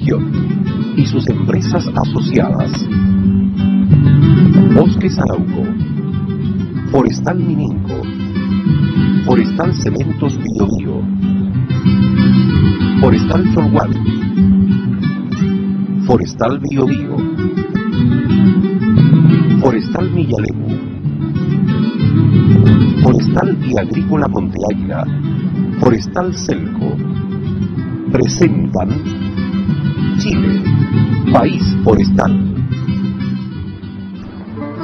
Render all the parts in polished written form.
región y sus empresas asociadas. Bosques Arauco, Forestal Mininco, Forestal Cementos Biobío, Forestal Cholhuán, Forestal Biobío, Forestal Millalemu, Forestal y Agrícola Monte Águila, Forestal Celco, presentan Chile, país forestal.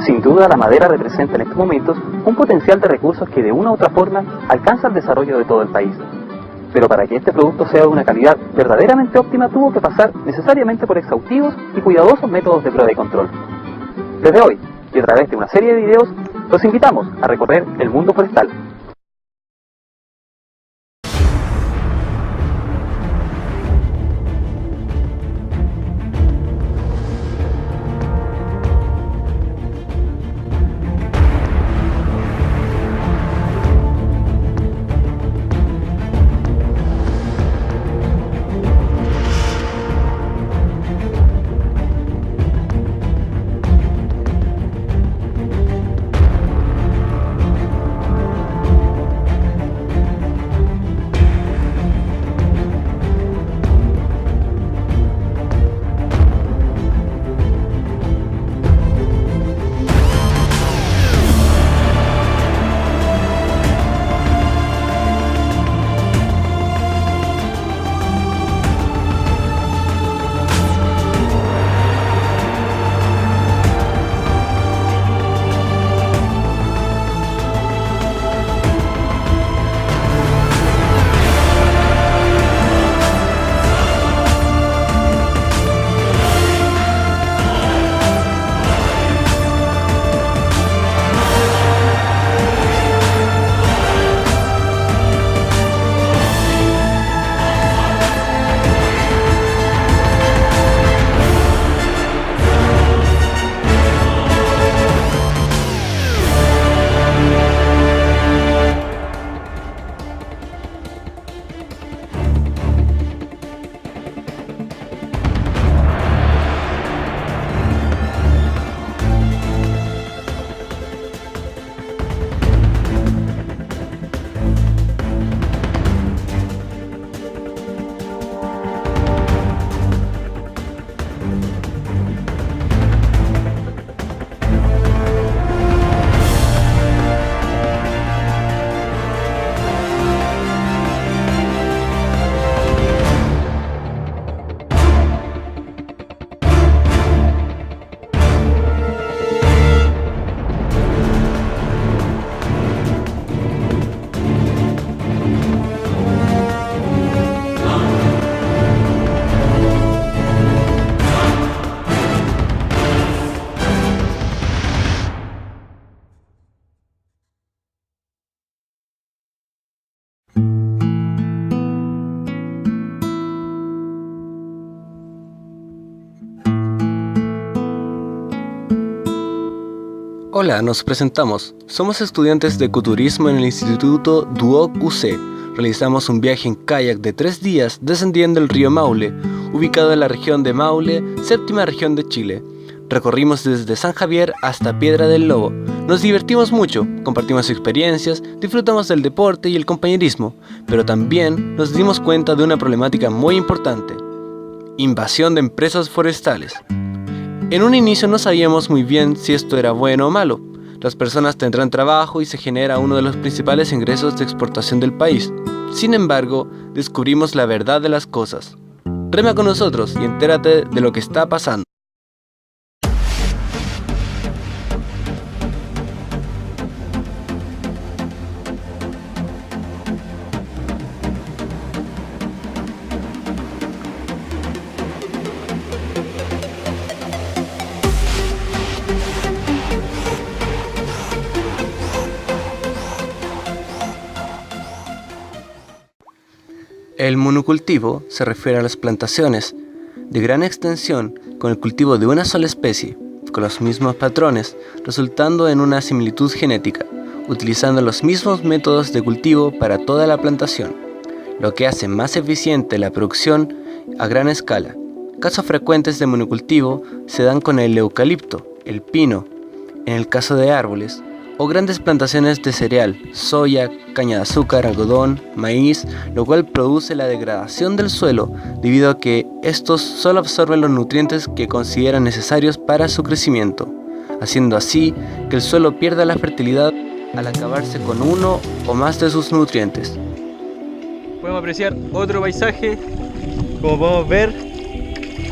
Sin duda, la madera representa en estos momentos un potencial de recursos que de una u otra forma alcanza el desarrollo de todo el país. Pero para que este producto sea de una calidad verdaderamente óptima, tuvo que pasar necesariamente por exhaustivos y cuidadosos métodos de prueba y control. Desde hoy, y a través de una serie de videos, los invitamos a recorrer el mundo forestal. Hola, nos presentamos. Somos estudiantes de ecoturismo en el Instituto Duoc UC. Realizamos un viaje en kayak de 3 días descendiendo el río Maule, ubicado en la región de Maule, séptima región de Chile. Recorrimos desde San Javier hasta Piedra del Lobo. Nos divertimos mucho, compartimos experiencias, disfrutamos del deporte y el compañerismo, pero también nos dimos cuenta de una problemática muy importante: invasión de empresas forestales. En un inicio no sabíamos muy bien si esto era bueno o malo. Las personas tendrán trabajo y se genera uno de los principales ingresos de exportación del país. Sin embargo, descubrimos la verdad de las cosas. Rema con nosotros y entérate de lo que está pasando. El monocultivo se refiere a las plantaciones de gran extensión con el cultivo de una sola especie, con los mismos patrones, resultando en una similitud genética, utilizando los mismos métodos de cultivo para toda la plantación, lo que hace más eficiente la producción a gran escala. Casos frecuentes de monocultivo se dan con el eucalipto, el pino, en el caso de árboles, o grandes plantaciones de cereal, soya, caña de azúcar, algodón, maíz, lo cual produce la degradación del suelo debido a que estos solo absorben los nutrientes que consideran necesarios para su crecimiento, haciendo así que el suelo pierda la fertilidad al acabarse con uno o más de sus nutrientes. Podemos apreciar otro paisaje, como podemos ver,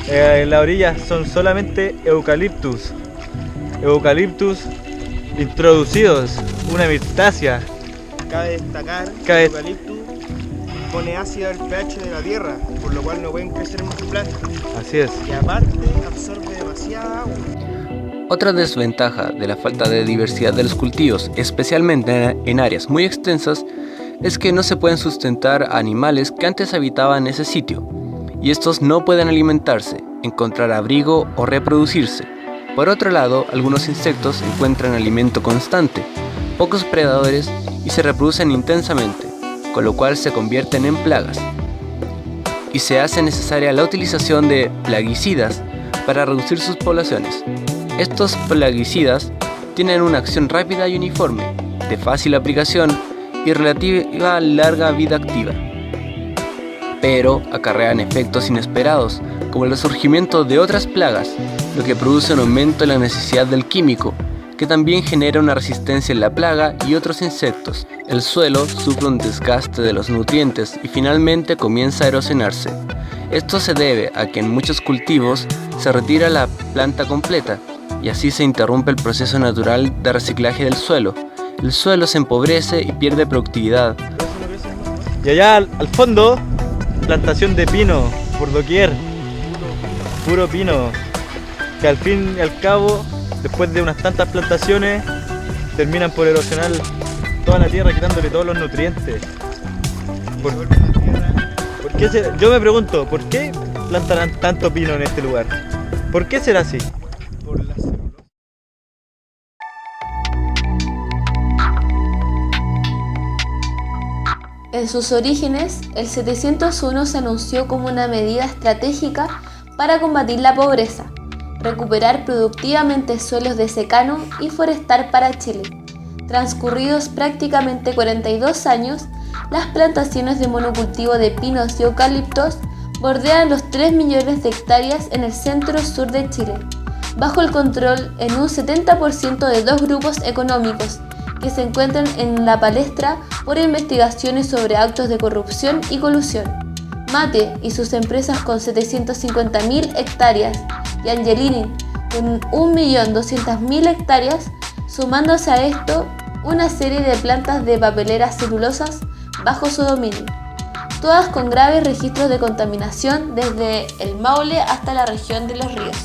en la orilla son solamente eucaliptus introducidos, una mirtácea. Cabe destacar que el eucaliptus pone ácido el pH de la tierra, por lo cual no pueden crecer muchas plantas. Así es. Y aparte absorbe demasiada agua. Otra desventaja de la falta de diversidad de los cultivos, especialmente en áreas muy extensas, es que no se pueden sustentar a animales que antes habitaban ese sitio, y estos no pueden alimentarse, encontrar abrigo o reproducirse. Por otro lado, algunos insectos encuentran alimento constante, pocos predadores y se reproducen intensamente, con lo cual se convierten en plagas. Y se hace necesaria la utilización de plaguicidas para reducir sus poblaciones. Estos plaguicidas tienen una acción rápida y uniforme, de fácil aplicación y relativa larga vida activa, pero acarrean efectos inesperados, como el resurgimiento de otras plagas, lo que produce un aumento en la necesidad del químico, que también genera una resistencia en la plaga y otros insectos. El suelo sufre un desgaste de los nutrientes y finalmente comienza a erosionarse. Esto se debe a que en muchos cultivos se retira la planta completa y así se interrumpe el proceso natural de reciclaje del suelo. El suelo se empobrece y pierde productividad. Y allá al fondo, plantación de pino por doquier, puro pino, que al fin y al cabo, después de unas tantas plantaciones, terminan por erosionar toda la tierra, quitándole todos los nutrientes. Yo me pregunto, ¿por qué plantarán tanto pino en este lugar? ¿Por qué será así? Por la celulosa. En sus orígenes, el 701 se anunció como una medida estratégica para combatir la pobreza, recuperar productivamente suelos de secano y forestal para Chile. Transcurridos prácticamente 42 años, las plantaciones de monocultivo de pinos y eucaliptos bordean los 3 millones de hectáreas en el centro-sur de Chile, bajo el control en un 70% de dos grupos económicos que se encuentran en la palestra por investigaciones sobre actos de corrupción y colusión. Mate y sus empresas con 750.000 hectáreas y Angelini con 1.200.000 hectáreas, sumándose a esto una serie de plantas de papeleras celulosas bajo su dominio, todas con graves registros de contaminación desde el Maule hasta la región de Los Ríos.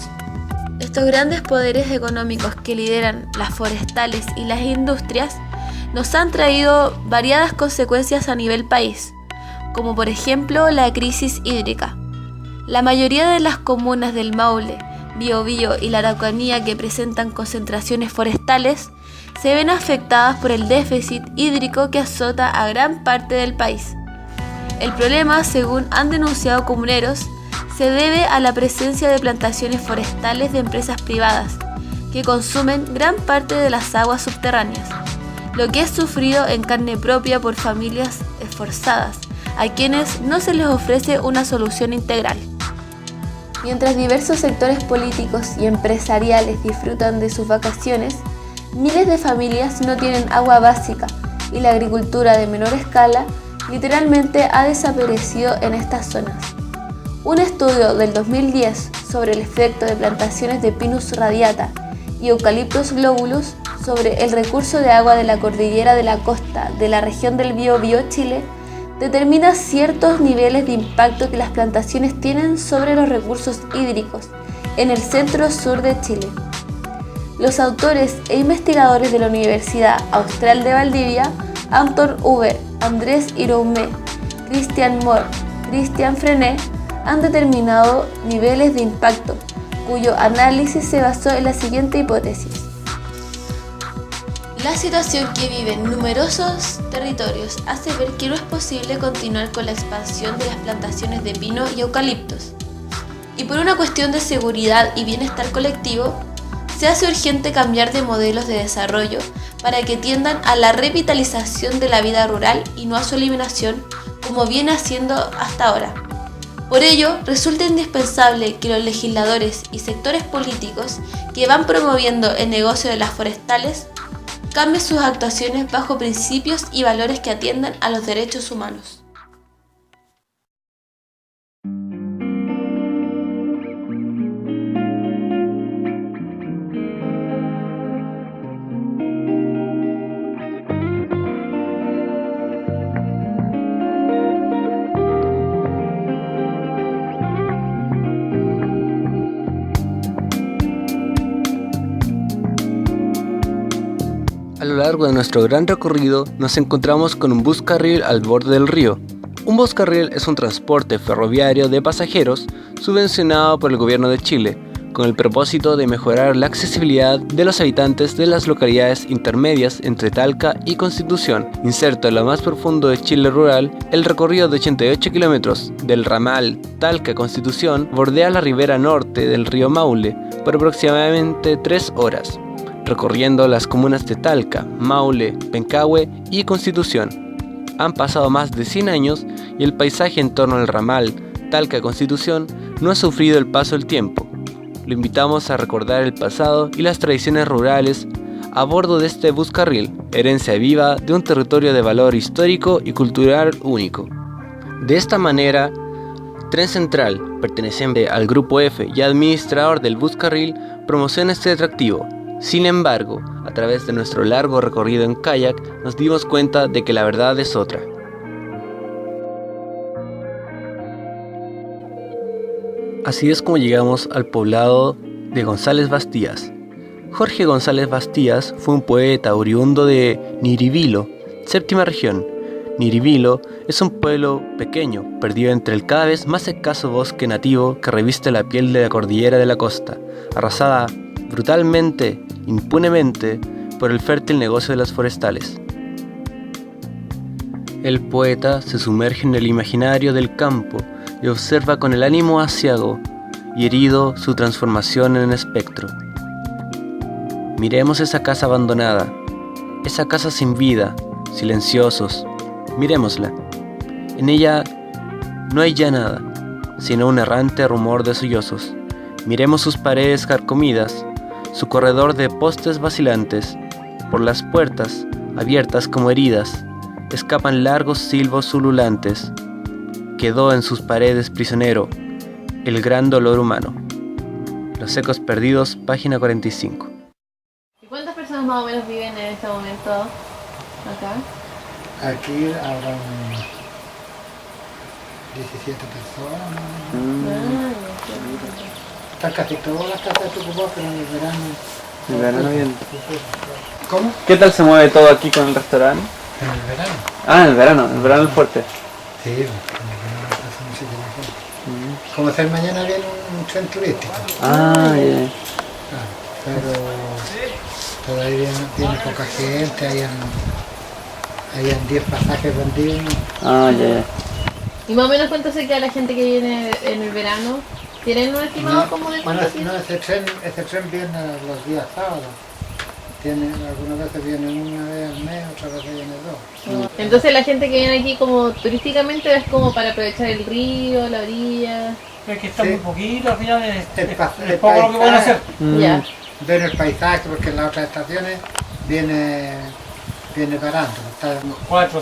Estos grandes poderes económicos que lideran las forestales y las industrias nos han traído variadas consecuencias a nivel país, como por ejemplo la crisis hídrica. La mayoría de las comunas del Maule, Biobío y la Araucanía que presentan concentraciones forestales se ven afectadas por el déficit hídrico que azota a gran parte del país. El problema, según han denunciado comuneros, se debe a la presencia de plantaciones forestales de empresas privadas que consumen gran parte de las aguas subterráneas, lo que es sufrido en carne propia por familias esforzadas, a quienes no se les ofrece una solución integral. Mientras diversos sectores políticos y empresariales disfrutan de sus vacaciones, miles de familias no tienen agua básica y la agricultura de menor escala literalmente ha desaparecido en estas zonas. Un estudio del 2010 sobre el efecto de plantaciones de Pinus radiata y Eucalyptus globulus sobre el recurso de agua de la cordillera de la costa de la región del Biobío, Chile, determina ciertos niveles de impacto que las plantaciones tienen sobre los recursos hídricos en el centro-sur de Chile. Los autores e investigadores de la Universidad Austral de Valdivia, Anton Huber, Andrés Iroumé, Christian Moore, Christian Frenet, han determinado niveles de impacto, cuyo análisis se basó en la siguiente hipótesis. La situación que viven numerosos territorios hace ver que no es posible continuar con la expansión de las plantaciones de pino y eucaliptos. y por una cuestión de seguridad y bienestar colectivo, se hace urgente cambiar de modelos de desarrollo para que tiendan a la revitalización de la vida rural y no a su eliminación, como viene haciendo hasta ahora. Por ello, resulta indispensable que los legisladores y sectores políticos que van promoviendo el negocio de las forestales cambien sus actuaciones bajo principios y valores que atiendan a los derechos humanos. A lo largo de nuestro gran recorrido nos encontramos con un bus carril al borde del río. Un bus carril es un transporte ferroviario de pasajeros subvencionado por el gobierno de Chile, con el propósito de mejorar la accesibilidad de los habitantes de las localidades intermedias entre Talca y Constitución. Inserto en lo más profundo de Chile rural, el recorrido de 88 kilómetros del ramal Talca-Constitución bordea la ribera norte del río Maule por aproximadamente 3 horas, recorriendo las comunas de Talca, Maule, Pencahue y Constitución. Han pasado más de 100 años y el paisaje en torno al ramal Talca-Constitución no ha sufrido el paso del tiempo. Lo invitamos a recordar el pasado y las tradiciones rurales a bordo de este bus carril, herencia viva de un territorio de valor histórico y cultural único. De esta manera, Tren Central, perteneciente al Grupo F y administrador del bus carril, promociona este atractivo. Sin embargo, a través de nuestro largo recorrido en kayak, nos dimos cuenta de que la verdad es otra. Así es como llegamos al poblado de González Bastías. Jorge González Bastías fue un poeta oriundo de Niribilo, séptima región. Niribilo es un pueblo pequeño, perdido entre el cada vez más escaso bosque nativo que reviste la piel de la cordillera de la costa, arrasada brutalmente, impunemente, por el fértil negocio de las forestales. El poeta se sumerge en el imaginario del campo y observa con el ánimo aciago y herido su transformación en espectro. Miremos esa casa abandonada, esa casa sin vida, silenciosos, mirémosla. En ella no hay ya nada, sino un errante rumor de sollozos. Miremos sus paredes carcomidas, su corredor de postes vacilantes. Por las puertas, abiertas como heridas, escapan largos silbos ululantes. Quedó en sus paredes prisionero el gran dolor humano. Los ecos perdidos, página 45. ¿Y cuántas personas más o menos viven en este momento acá? Aquí habrán 17 personas. Están casi todas las casas desocupadas, pero en el verano. En el verano bien. ¿Cómo? ¿Qué tal se mueve todo aquí con el restaurante? En el verano. Ah, en el verano es fuerte. Sí, en el verano pasa muchísima gente. Como hacer mañana viene un tren turístico. Ah, ya. Pero todavía viene poca gente, hayan 10 pasajes vendidos. Ah, ya. ¿Y más o menos cuánto se queda la gente que viene en el verano? ¿Tienen un estimado como de cuánto? No, ese tren viene los días sábados. Algunas veces viene una vez al mes, otras veces viene 2. Entonces la gente que viene aquí como turísticamente es como para aprovechar el río, la orilla. Es que está muy poquito, al final es el poco lo que pueden hacer. Ya. Ven el paisaje, porque en las otras estaciones viene parando. Está 4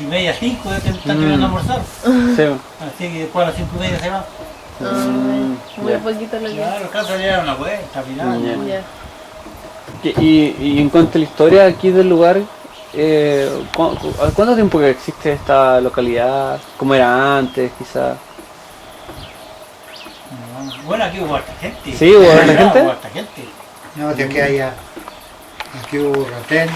y media, 5 de que están terminando a almorzar. Sí. Así que después a las 5 y media se va. Muy ya. poquito lo que. Claro, alcanza a llegar a una vuelta, al final. Ya. Y en cuanto a la historia aquí del lugar, ¿cuánto tiempo que existe esta localidad? ¿Cómo era antes, quizás? Bueno, aquí hubo harta gente. ¿Sí, hubo harta gente? Hubo harta gente. No, de que aquí hubo retén.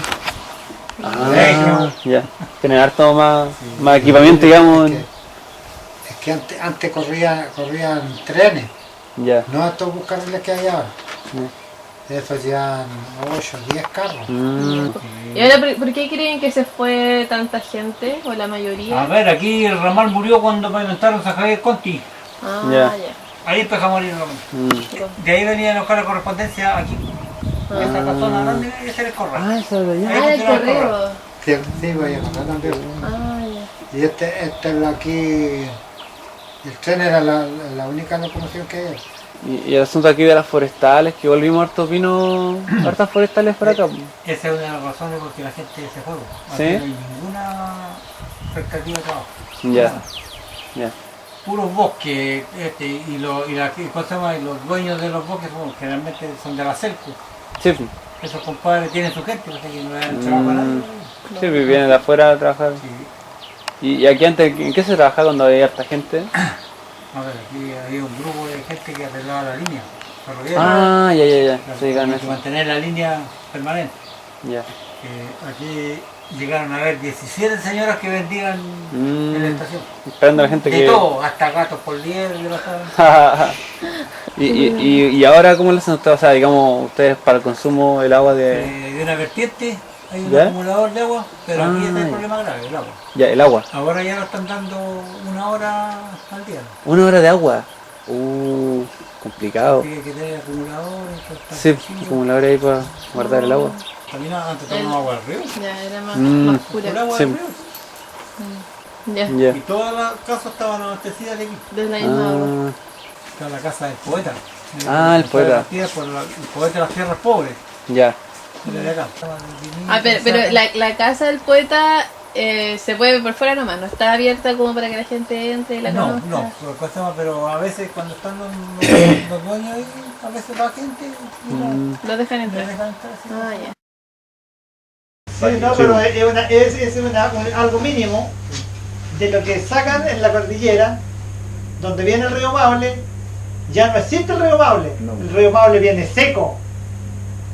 Ah, ya. Tienen harto más equipamiento, digamos. Es que antes corrían trenes, Ya. no estos buscarles que hay ahora. Esos ya 8 o 10 carros. ¿Y ahora por qué creen que se fue tanta gente o la mayoría? A ver, aquí el ramal murió cuando pavimentaron San Javier Conti. Ah, Ya. ya. Ahí empezó a morir Romero. De ahí venían a buscar la correspondencia aquí. Esa persona grande y ese era el corral. Ah, eso de allá. Ah, el correo. Sí, sí, voy a contar también. Ah, ya. Y este es la aquí, el tren era la única locomoción que hay. Y el asunto aquí de las forestales, que volvimos hartos pinos, hartas forestales para acá. Esa es una de las razones por que la gente se fue. ¿Sí? No hay ninguna expectativa de trabajo. Ya, ya. Puros bosques, y los dueños de los bosques generalmente son de la Celco. Sí, Esos compadres tienen su gente, así que no le dan trabajo a nadie. sí, vienen de afuera a trabajar. Sí. Y aquí antes, ¿en qué se trabajaba cuando había harta gente? A ver, aquí había un grupo de gente que arreglaba la línea ferroviaria. Ah, ya, ya, ya. Claro, Se dedican a hay que eso. mantener la línea permanente. Ya. Aquí llegaron a haber 17 señoras que vendían en la estación. Esperando a la gente De que... todo, hasta gatos por liebre, le pasaban. y ahora, ¿cómo le hacen ustedes? O sea, digamos, ustedes para el consumo del agua de... De una vertiente hay un ¿Ya? acumulador de agua, pero aquí está el ya. problema grave, el agua. Ya, el agua. Ahora ya lo están dando 1 hora al día. 1 hora de agua. Complicado. Tiene que tener acumuladores. Sí, acumulador ahí para guardar el agua. También antes tomábamos agua del río. Ya, era más, Mm. más Por pura. agua Sí. del río. Ya, Ya. Y todas las casas estaban abastecidas de aquí. de la misma agua. Ah, Está la casa del poeta. El poeta. Por el poeta de las tierras pobres. ya. De acá. Ah, pero la casa del poeta se puede ver por fuera nomás, no está abierta como para que la gente entre y la No, conozca. no, pero a veces cuando están los dueños ahí, a veces va gente y Lo dejan la entrar. dejan entrar. Sí. Ah, ya. Sí, no, pero es algo mínimo de lo que sacan en la cordillera, donde viene el río Maule, ya no existe el río Maule. El río Maule viene seco.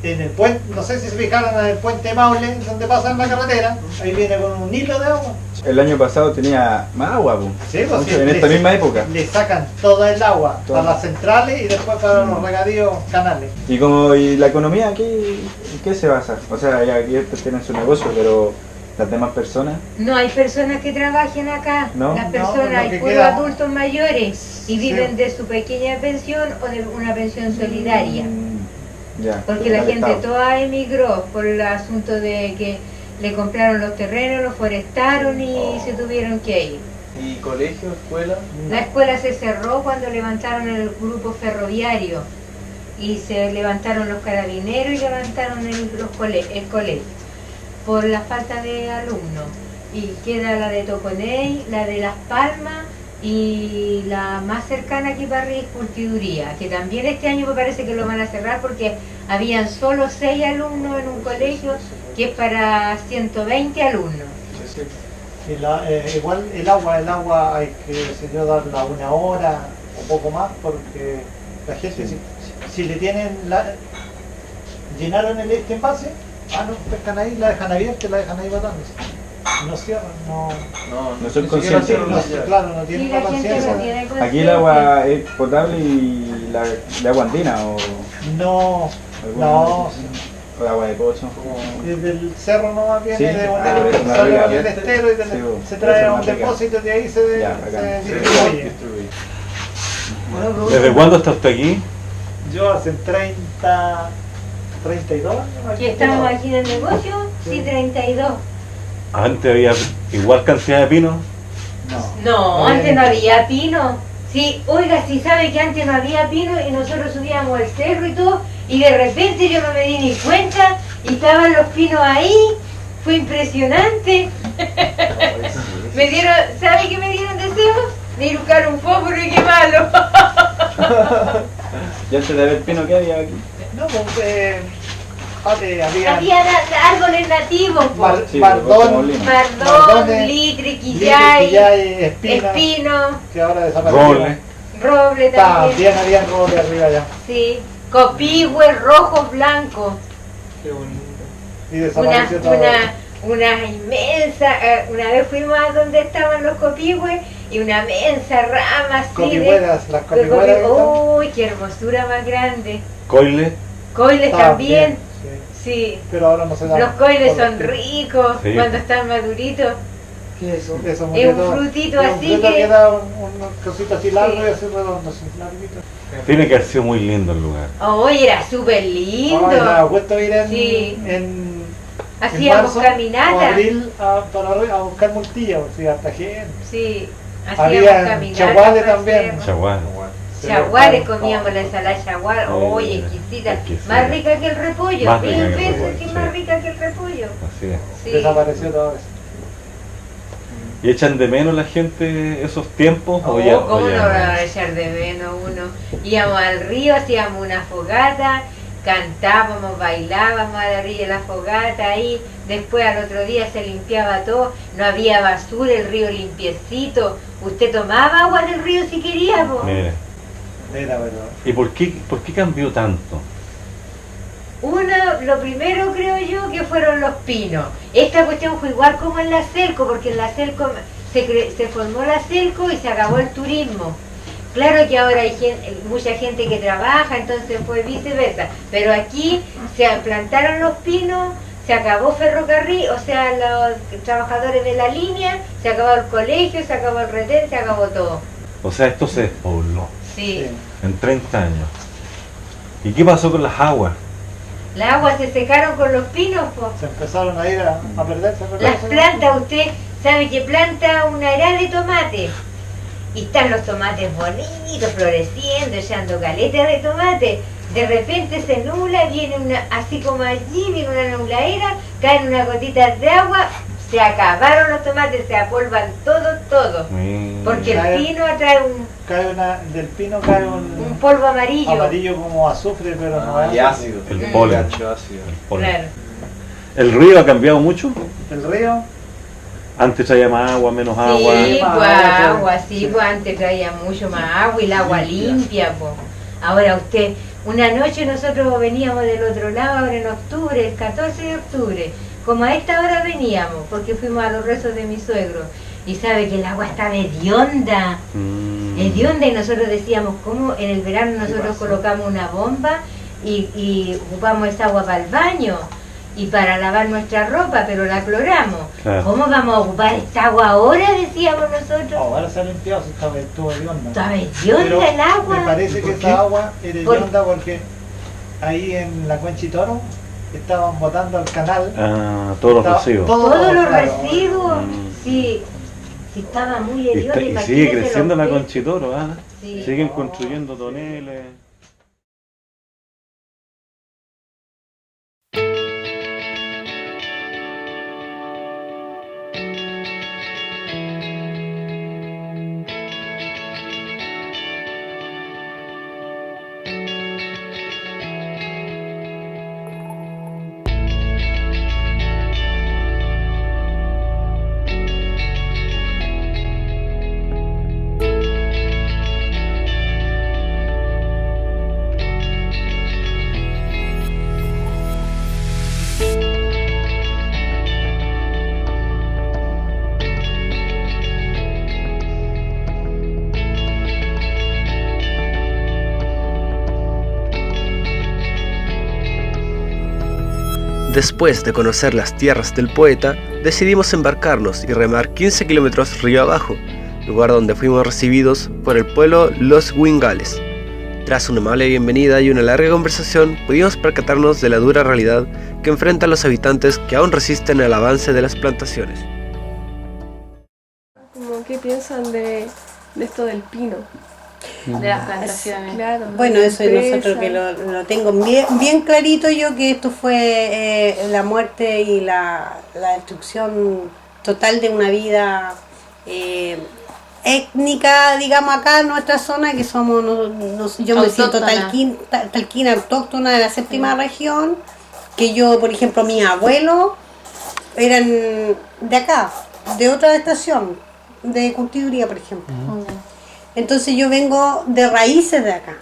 En el puente, no sé si se fijaron en el puente Maule, donde pasan la carretera, ahí viene con un hilo de agua. El año pasado tenía más agua, po. Sí, pues, Mucho, sí, en esta misma época. Le sacan toda el agua Toda. para las centrales y después para los regadíos canales. Y la economía, ¿en qué se basa? O sea, ya aquí estos tienen su negocio, pero las demás personas. No hay personas que trabajen acá. No. Las No, personas, lo hay que puros queda- adultos mayores y Sí. viven de su pequeña pensión o de una pensión solidaria. Ya. Porque la del gente Estado. toda emigró por el asunto de que le compraron los terrenos, los forestaron y se tuvieron que ir. ¿Y colegio, escuela? La escuela se cerró cuando levantaron el grupo ferroviario y se levantaron los carabineros y levantaron el colegio por la falta de alumnos. Y queda la de Toconey, la de Las Palmas y la más cercana aquí para arriba es Curtiduría, que también este año me parece que lo van a cerrar porque habían solo 6 alumnos en un colegio que es para 120 alumnos. Y igual el agua hay que darla 1 hora o poco más porque la gente si le tienen llenaron este envase, no pescan ahí, la dejan abierta y la dejan ahí botándose. No cierran, No son ni siquiera conscientes. claro, no Y tienen la la gente conciencia. no tiene Aquí conciencia. el agua es potable y la agua andina o No, alguna no, o agua de pozo. desde el cerro nomás viene, Sí, de es una sale rica. del estero y Sí, se es trae a un una rica. depósito y de ahí se Ya, acá. distribuye. ¿Desde cuándo está usted aquí? Yo hace 32 años. ¿Que estamos aquí en el negocio? Sí, 32. ¿Antes había igual cantidad de pinos? No, antes no había pino. Sí, oiga, si sabe que antes no había pino y nosotros subíamos el cerro y todo, y de repente yo no me di ni cuenta y estaban los pinos ahí. Fue impresionante. Me dieron, ¿sabe qué me dieron deseos? De ir a buscar un fósforo y quemarlo. ¿Y antes de haber pino qué había aquí? No, pues había Había árboles nativos, po. Sí, Mardón, Mardón, Mardones, litre, quillay, espina, espino, que ahora desapareció. Roble. roble también. También había roble arriba ya. Sí, copihue, rojo, blanco. Qué bonito. Y Una, desapareció todo. una inmensa, una vez fuimos a donde estaban los copihue y una inmensa rama así Copihuelas, las de copihuelas. uy, qué hermosura más grande. ¿Coile? Coiles también, Sí. sí. Pero ahora no se da. Los coiles son ricos Sí. cuando están maduritos. ¿Qué es eso? Eso, Es un mosquetón. frutito Es un así fruto que- que da un cosito así largo Sí. y así redondo, así larguito. Tiene que haber sido muy lindo el lugar. Oye, era súper lindo. Ay, me ha puesto ir en, Sí. en Hacíamos marzo caminatas. o abril a buscar multilla, porque hasta gente. Sí, hacíamos Había caminatas. chaguales por el también. cerro. Chaguán. Chaguales, comíamos la ensalada chagual, oye, exquisita, exquisita. más rica que el repollo, Más 1000 rica que el veces repollo, que sí. más rica que el repollo. Así es. Sí. Desapareció todo eso. ¿Y echan de menos la gente esos tiempos? Oh, o ya, ¿cómo o ya no va a echar de menos uno? Íbamos al río, hacíamos una fogata, cantábamos, bailábamos a la orilla de la fogata ahí, después al otro día se limpiaba todo, no había basura, el río limpiecito, usted tomaba agua del río si quería, po. Mire. Era, pero ¿Y por qué cambió tanto? Uno, lo primero creo yo que fueron los pinos. Esta cuestión fue igual como en la Celco, porque en la Celco se formó la Celco y se acabó el turismo. Claro que ahora hay mucha gente que trabaja, entonces fue viceversa. Pero aquí se plantaron los pinos, se acabó ferrocarril, o sea, los trabajadores de la línea, se acabó el colegio, se acabó el retén, se acabó todo. O sea, esto se despobló Sí. en 30 años. ¿Y qué pasó con las aguas? Las aguas se secaron con los pinos, po. se empezaron a ir a perderse. Las plantas, usted sabe que planta una era de tomate y están los tomates bonitos, floreciendo, echando caletas de tomate. De repente se nubla, viene una, así como allí, viene una nubladera, caen unas gotitas de agua, se acabaron los tomates, se apolvan todo. Porque el pino atrae del pino cae un polvo amarillo. amarillo como azufre, pero no es y ácido. El polen. Ácido. El polen. Claro. ¿El río ha cambiado mucho? El río. Antes traía más agua, menos agua. Sí, pues agua, sí, pues antes traía mucho más agua y el agua limpia, pues. Ahora usted, una noche nosotros veníamos del otro lado, ahora en octubre, el 14 de octubre, como a esta hora veníamos, porque fuimos a los rezos de mi suegro, y sabe que el agua estaba hedionda, hedionda, y nosotros decíamos, ¿cómo? En el verano nosotros colocamos una bomba y ocupamos esa agua para el baño y para lavar nuestra ropa, pero la cloramos. Claro. ¿Cómo vamos a ocupar esta agua ahora? Decíamos nosotros. Ahora se ha limpiado, estuvo hedionda. Estaba hedionda el agua. Me parece que esa agua era hedionda porque ahí en la Cuenchitoro estaban botando al canal. Ah, todos los residuos. Todos los claro. residuos, sí. Sí, estaba muy hedionda. Y sigue imagínese creciendo los la peces. Conchitoro, ¿ah? Sí. Siguen construyendo toneles. Después de conocer las tierras del poeta, decidimos embarcarnos y remar 15 kilómetros río abajo, lugar donde fuimos recibidos por el pueblo Los Huingales. Tras una amable bienvenida y una larga conversación, pudimos percatarnos de la dura realidad que enfrentan los habitantes que aún resisten al avance de las plantaciones. ¿Qué piensan de esto del pino? De las plantaciones. Claro. Bueno, eso es empresa. nosotros que lo tengo bien clarito yo, que esto fue la muerte y la destrucción total de una vida étnica, digamos, acá en nuestra zona, que somos, yo me siento talquina autóctona de la séptima región, que yo, por ejemplo, mis abuelos eran de acá, de otra estación, de Curtiduría, por ejemplo. Entonces yo vengo de raíces de acá.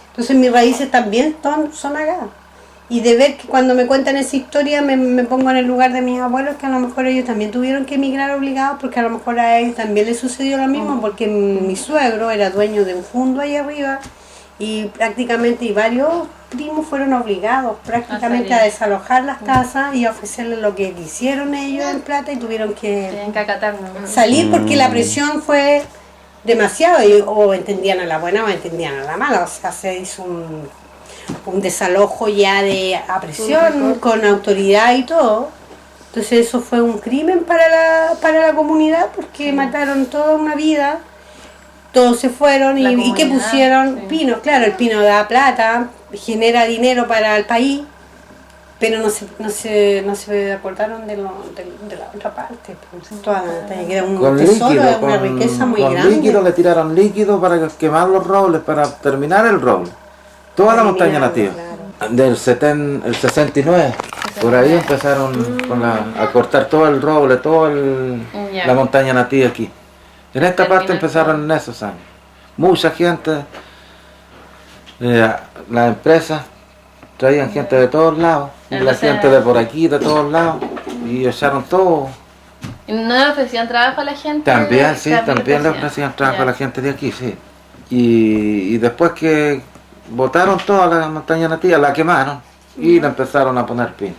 Entonces mis raíces también son acá. Y de ver que cuando me cuentan esa historia me pongo en el lugar de mis abuelos, que a lo mejor ellos también tuvieron que emigrar obligados, porque a lo mejor a ellos también les sucedió lo mismo, porque mi suegro era dueño de un fundo ahí arriba y prácticamente varios primos fueron obligados prácticamente a desalojar las casas y a ofrecerles lo que quisieron ellos en plata y tuvieron que salir porque la presión fue demasiado, o entendían a la buena o entendían a la mala, o sea, se hizo un desalojo ya a presión con autoridad y todo. Entonces eso fue un crimen para la comunidad porque mataron toda una vida, todos se fueron y que pusieron pinos. Claro, el pino da plata, genera dinero para el país, pero no se acordaron de la otra parte. Era un con tesoro, líquido, una riqueza muy grande. Con líquido le tiraron líquido para quemar los robles, para terminar el roble. Toda la montaña nativa. Del 69, por ahí empezaron a cortar todo el roble, toda la montaña nativa aquí. En esta parte empezaron en esos años. Mucha gente, las empresas traían gente de todos lados, la gente de por aquí, de todos lados, y echaron todo. ¿Y no le ofrecían trabajo a la gente? También, sí, también le ofrecían trabajo a la gente de aquí, sí. Y después que botaron toda la montaña nativa, la quemaron y la empezaron a poner pino.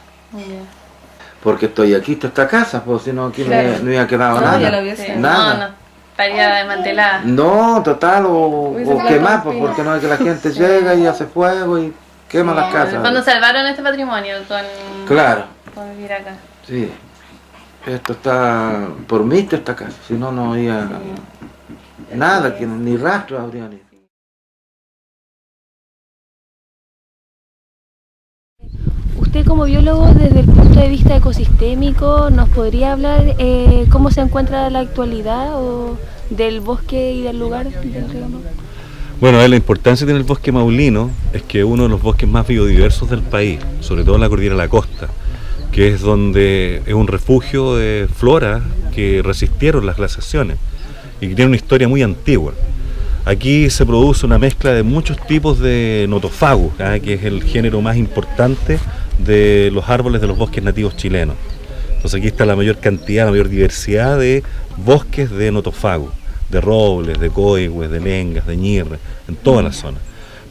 Porque estoy aquí, esta casa, pues si no aquí no hubiera quedado nada. Nada. No, estaría desmantelada. No, total, o quemar, pues porque no es que la gente llega y hace fuego y quema las casas. Cuando salvaron este patrimonio con vivir acá. Sí. Esto está por mí esta casa, si no, no había nada, que ni rastro habría ni. Usted como biólogo, desde el punto de vista ecosistémico, ¿nos podría hablar cómo se encuentra la actualidad o del bosque y del lugar del río Maule? Bueno, la importancia que tiene el bosque maulino es que es uno de los bosques más biodiversos del país, sobre todo en la cordillera de la costa, que es donde es un refugio de flora que resistieron las glaciaciones y que tiene una historia muy antigua. Aquí se produce una mezcla de muchos tipos de notofagus, que es el género más importante de los árboles de los bosques nativos chilenos. Entonces aquí está la mayor cantidad, la mayor diversidad de bosques de notofagus, de robles, de coigües, de lengas, de ñirres, en toda la zona.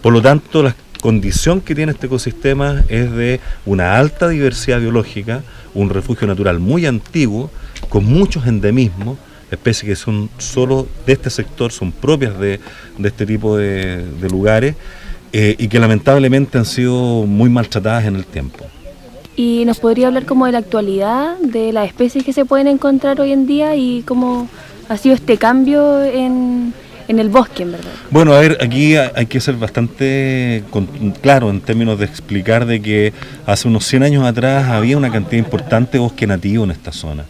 Por lo tanto, la condición que tiene este ecosistema es de una alta diversidad biológica, un refugio natural muy antiguo, con muchos endemismos, especies que son solo de este sector, son propias de este tipo de lugares y que lamentablemente han sido muy maltratadas en el tiempo. ¿Y nos podría hablar como de la actualidad, de las especies que se pueden encontrar hoy en día y cómo ha sido este cambio en el bosque, en verdad? Bueno, a ver, aquí hay que ser bastante claro en términos de explicar de que hace unos 100 años atrás había una cantidad importante de bosque nativo en esta zona.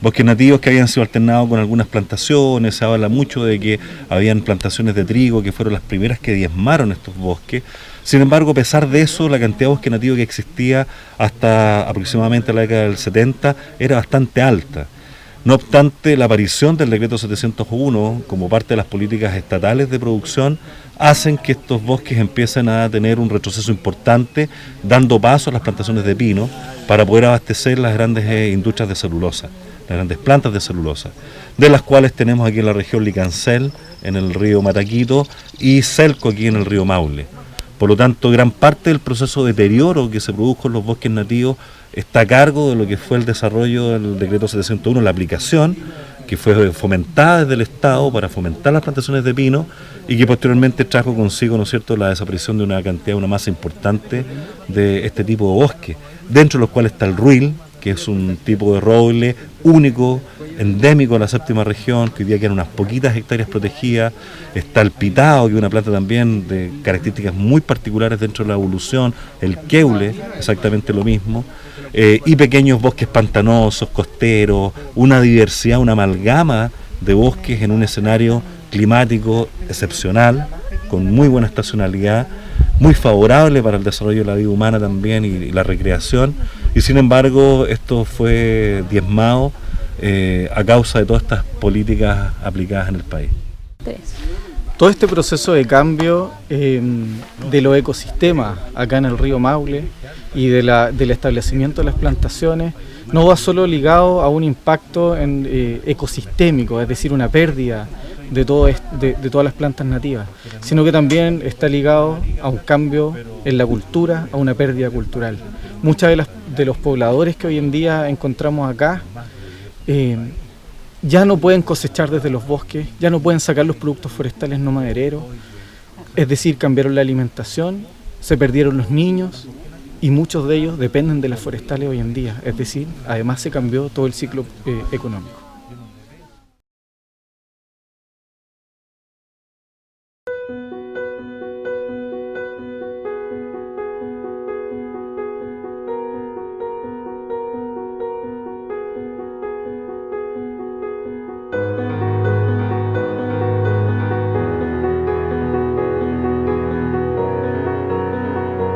Bosques nativos que habían sido alternados con algunas plantaciones, se habla mucho de que habían plantaciones de trigo que fueron las primeras que diezmaron estos bosques. Sin embargo, a pesar de eso, la cantidad de bosque nativo que existía hasta aproximadamente la década del 70 era bastante alta. No obstante, la aparición del decreto 701 como parte de las políticas estatales de producción hacen que estos bosques empiecen a tener un retroceso importante, dando paso a las plantaciones de pino para poder abastecer las grandes industrias de celulosa, las grandes plantas de celulosa, de las cuales tenemos aquí en la región Licancel, en el río Mataquito, y Celco aquí en el río Maule. Por lo tanto, gran parte del proceso de deterioro que se produjo en los bosques nativos está a cargo de lo que fue el desarrollo del decreto 701, la aplicación, que fue fomentada desde el Estado para fomentar las plantaciones de pino y que posteriormente trajo consigo, ¿no es cierto?, la desaparición de una masa importante de este tipo de bosque, dentro de los cuales está el ruil, que es un tipo de roble único, endémico a la séptima región, que hoy día quedan unas poquitas hectáreas protegidas. Está el pitao, que es una planta también de características muy particulares dentro de la evolución, el queule, exactamente lo mismo, y pequeños bosques pantanosos, costeros, una diversidad, una amalgama de bosques en un escenario climático excepcional, con muy buena estacionalidad, muy favorable para el desarrollo de la vida humana también y la recreación, y sin embargo esto fue diezmado a causa de todas estas políticas aplicadas en el país. Todo este proceso de cambio de los ecosistemas acá en el río Maule y del establecimiento de las plantaciones no va solo ligado a un impacto ecosistémico, es decir, una pérdida de todas las plantas nativas, sino que también está ligado a un cambio en la cultura, a una pérdida cultural. Muchos de los pobladores que hoy en día encontramos acá ya no pueden cosechar desde los bosques, ya no pueden sacar los productos forestales no madereros, es decir, cambiaron la alimentación, se perdieron los niños y muchos de ellos dependen de las forestales hoy en día, es decir, además se cambió todo el ciclo económico.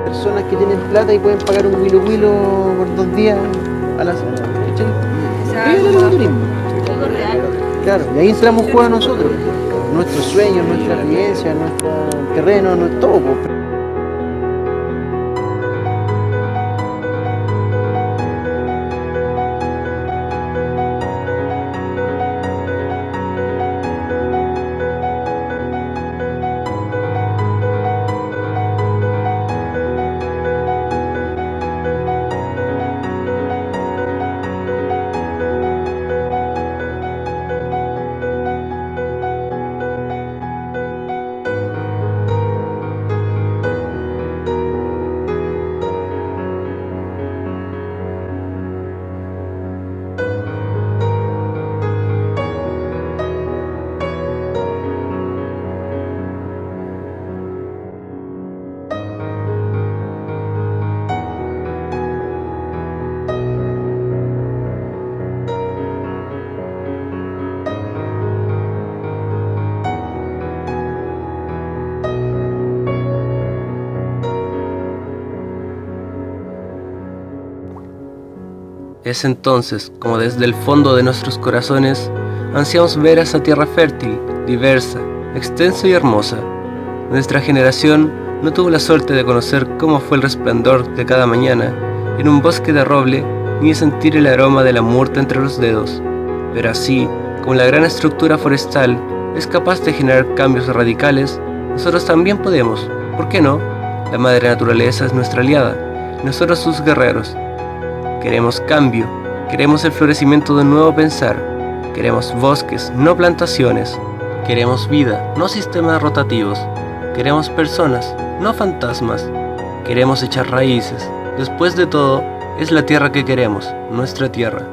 Personas que tienen plata y pueden pagar un huilo por 2 días a la semana. ¿Cachai? El turismo. Claro, y ahí entramos en juego a nosotros. Nuestros sueños, nuestra creencia, nuestro terreno, todo. Es entonces como desde el fondo de nuestros corazones ansiamos ver a esa tierra fértil, diversa, extensa y hermosa. Nuestra generación no tuvo la suerte de conocer cómo fue el resplandor de cada mañana en un bosque de roble, ni de sentir el aroma de la murta entre los dedos. Pero así como la gran estructura forestal es capaz de generar cambios radicales, nosotros también podemos. ¿Por qué no? La madre naturaleza es nuestra aliada, y nosotros sus guerreros. Queremos cambio, queremos el florecimiento de un nuevo pensar, queremos bosques, no plantaciones, queremos vida, no sistemas rotativos, queremos personas, no fantasmas, queremos echar raíces. Después de todo, es la tierra que queremos, nuestra tierra.